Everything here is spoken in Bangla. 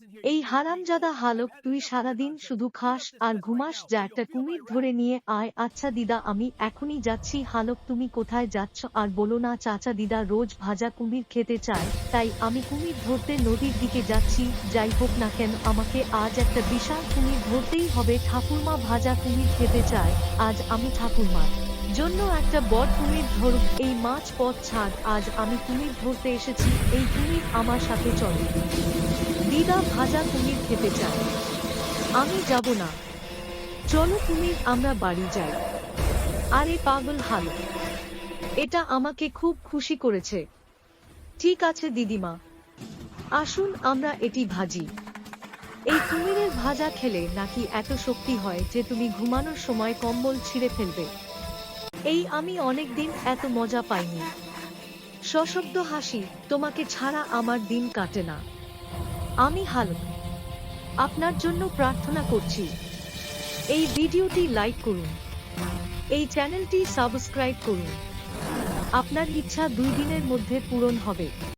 এই হারামজাদা হালক, তুই সারাদিন শুধু খাস আর ঘুমাস, যা একটা কুমির ধরে নিয়ে আয়। আচ্ছা দিদা, আমি এখনই যাচ্ছি। হালক, তুমি কোথায় যাচ্ছ? আর বলো না চাচা, দিদা রোজ ভাজা কুমির খেতে চায়, তাই আমি কুমির ধরতে নদীর দিকে যাচ্ছি। যাই হোক না কেন, আমাকে আজ একটা বিশাল কুমির ধরতেই হবে। ঠাকুরমা ভাজা কুমির খেতে চায়, আজ আমি ঠাকুরমার জন্য একটা বড় কুমির ধরব। এই মাছ পথ ছাড়, আজ আমি কুমির ধরতে এসেছি। এই কুমির আমার সাথে চলো। দিদা ভাজা কুমির খেতে চায়, আমি যাব না। চলো কুমির, আমরা বাড়ি যাই। আরে পাগল হালক, এটা আমাকে খুব খুশি করেছে। ঠিক আছে দিদিমা, আসুন আমরা এটি ভাজি। এই কুমিরের ভাজা খেলে নাকি এত শক্তি হয় যে তুমি ঘুমানোর সময় কম্বল ছিঁড়ে ফেলবে। এই আমি অনেকদিন এত মজা পাইনি। সশব্দ হাসি, তোমাকে ছাড়া আমার দিন কাটে না। আমি হালক আপনার জন্য প্রার্থনা করছি। এই ভিডিওটি লাইক করুন, এই চ্যানেলটি সাবস্ক্রাইব করুন। আপনার ইচ্ছা 2 দিনের মধ্যে পূরণ হবে।